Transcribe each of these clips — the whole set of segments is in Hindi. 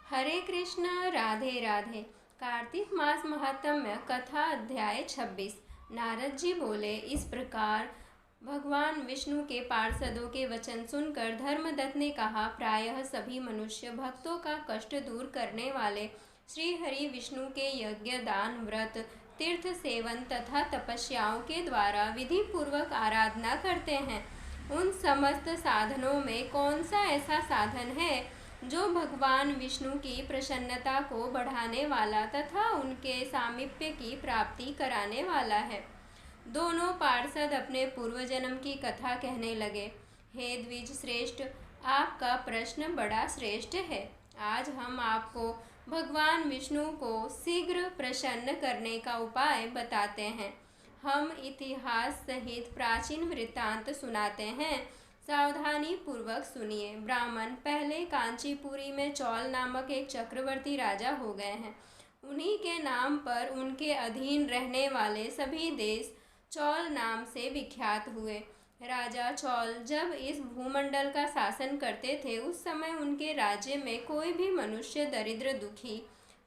हरे कृष्ण राधे राधे। कार्तिक मास महात्म्य कथा अध्याय 26। नारद जी बोले, इस प्रकार भगवान विष्णु के पार्षदों के वचन सुनकर धर्मदत्त ने कहा, प्रायः सभी मनुष्य भक्तों का कष्ट दूर करने वाले श्री हरि विष्णु के यज्ञ, दान, व्रत, तीर्थ सेवन तथा तपस्याओं के द्वारा विधि पूर्वक आराधना करते हैं। उन समस्त साधनों में कौन सा ऐसा साधन है जो भगवान विष्णु की प्रसन्नता को बढ़ाने वाला तथा उनके सामीप्य की प्राप्ति कराने वाला है। दोनों पार्षद अपने पूर्व जन्म की कथा कहने लगे। हे द्विज श्रेष्ठ, आपका प्रश्न बड़ा श्रेष्ठ है। आज हम आपको भगवान विष्णु को शीघ्र प्रसन्न करने का उपाय बताते हैं। हम इतिहास सहित प्राचीन वृत्तांत सुनाते हैं, सावधानी पूर्वक सुनिए। ब्राह्मण पहले कांचीपुरी में चौल नामक एक चक्रवर्ती राजा हो गए हैं। उन्हीं के नाम पर उनके अधीन रहने वाले सभी देश चौल नाम से विख्यात हुए। राजा चौल जब इस भूमंडल का शासन करते थे, उस समय उनके राज्य में कोई भी मनुष्य दरिद्र, दुखी,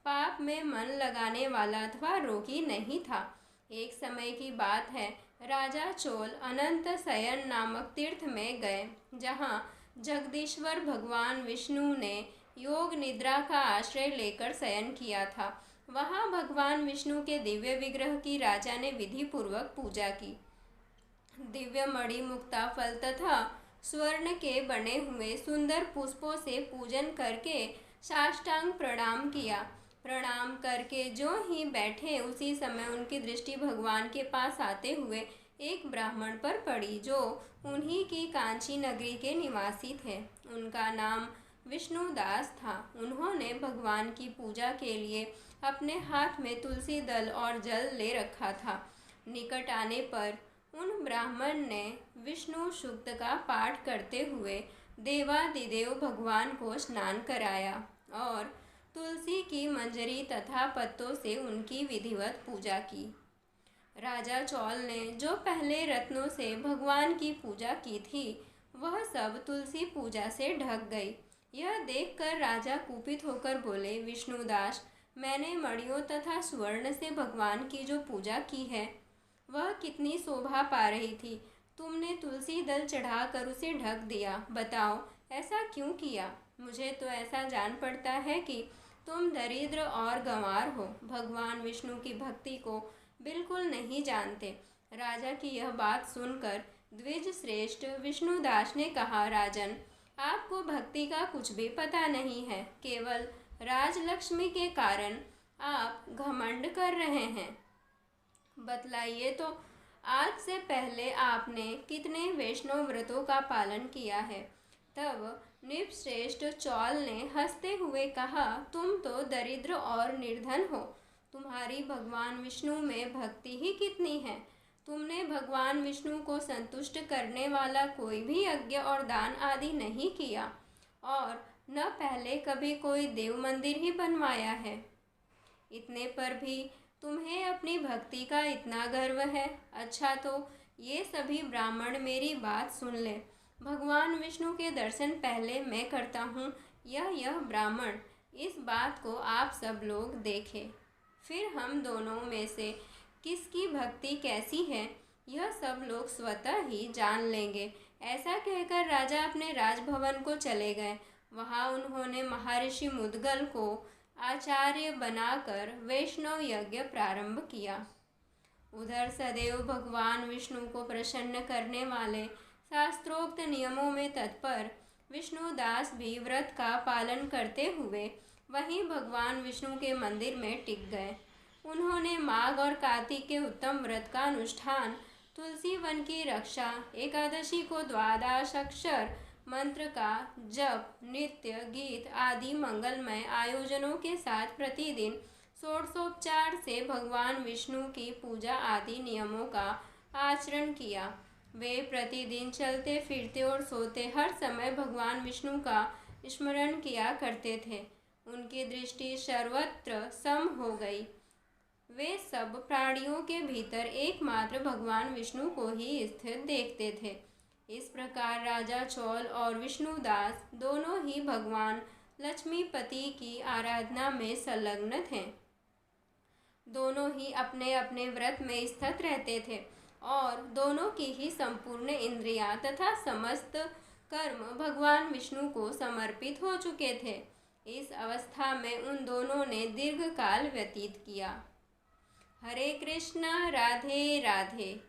पाप में मन लगाने वाला अथवा रोगी नहीं था। एक समय की बात है, राजा चोल अनंत शयन नामक तीर्थ में गए, जहाँ जगदीश्वर भगवान विष्णु ने योग निद्रा का आश्रय लेकर शयन किया था। वहाँ भगवान विष्णु के दिव्य विग्रह की राजा ने विधि पूर्वक पूजा की। दिव्य मणि, मुक्ता फल तथा स्वर्ण के बने हुए सुंदर पुष्पों से पूजन करके साष्टांग प्रणाम किया। प्रणाम करके जो ही बैठे, उसी समय उनकी दृष्टि भगवान के पास आते हुए एक ब्राह्मण पर पड़ी, जो उन्हीं की कांची नगरी के निवासी थे। उनका नाम विष्णुदास था। उन्होंने भगवान की पूजा के लिए अपने हाथ में तुलसी दल और जल ले रखा था। निकट आने पर उन ब्राह्मण ने विष्णु सूक्त का पाठ करते हुए देवादिदेव भगवान को स्नान कराया और तुलसी की मंजरी तथा पत्तों से उनकी विधिवत पूजा की। राजा चौल ने जो पहले रत्नों से भगवान की पूजा की थी, वह सब तुलसी पूजा से ढक गई। यह देखकर राजा कुपित होकर बोले, विष्णुदास, मैंने मणियों तथा स्वर्ण से भगवान की जो पूजा की है, वह कितनी शोभा पा रही थी। तुमने तुलसी दल चढ़ाकर उसे ढक दिया। बताओ, ऐसा क्यों किया? मुझे तो ऐसा जान पड़ता है कि तुम दरिद्र और गंवार हो, भगवान विष्णु की भक्ति को बिल्कुल नहीं जानते। राजा की यह बात सुनकर द्विज श्रेष्ठ विष्णुदास ने कहा, राजन, आपको भक्ति का कुछ भी पता नहीं है। केवल राजलक्ष्मी के कारण आप घमंड कर रहे हैं। बतलाइए तो, आज से पहले आपने कितने वैष्णव व्रतों का पालन किया है? तब नृपश्रेष्ठ चौल ने हंसते हुए कहा, तुम तो दरिद्र और निर्धन हो। तुम्हारी भगवान विष्णु में भक्ति ही कितनी है। तुमने भगवान विष्णु को संतुष्ट करने वाला कोई भी यज्ञ और दान आदि नहीं किया, और न पहले कभी कोई देव मंदिर ही बनवाया है। इतने पर भी तुम्हें अपनी भक्ति का इतना गर्व है। अच्छा, तो ये सभी ब्राह्मण मेरी बात सुन ले। भगवान विष्णु के दर्शन पहले मैं करता हूँ, यह ब्राह्मण। इस बात को आप सब लोग देखें, फिर हम दोनों में से किसकी भक्ति कैसी है, यह सब लोग स्वतः ही जान लेंगे। ऐसा कहकर राजा अपने राजभवन को चले गए। वहाँ उन्होंने महर्षि मुद्गल को आचार्य बनाकर वैष्णव यज्ञ प्रारंभ किया। उधर सदैव भगवान विष्णु को प्रसन्न करने वाले शास्त्रोक्त नियमों में तत्पर विष्णुदास भी व्रत का पालन करते हुए वहीं भगवान विष्णु के मंदिर में टिक गए। उन्होंने माघ और कार्तिक के उत्तम व्रत का अनुष्ठान, तुलसी वन की रक्षा, एकादशी को द्वादश अक्षर मंत्र का जप, नृत्य, गीत आदि मंगलमय आयोजनों के साथ प्रतिदिन षोडशोपचार से भगवान विष्णु की पूजा आदि नियमों का आचरण किया। वे प्रतिदिन चलते फिरते और सोते हर समय भगवान विष्णु का स्मरण किया करते थे। उनकी दृष्टि सर्वत्र सम हो गई। वे सब प्राणियों के भीतर एकमात्र भगवान विष्णु को ही स्थित देखते थे। इस प्रकार राजा चौल और विष्णुदास दोनों ही भगवान लक्ष्मीपति की आराधना में संलग्न थे। दोनों ही अपने अपने व्रत में स्थित रहते थे और दोनों की ही संपूर्ण इंद्रियां तथा समस्त कर्म भगवान विष्णु को समर्पित हो चुके थे। इस अवस्था में उन दोनों ने दीर्घ काल व्यतीत किया। हरे कृष्णा, राधे राधे।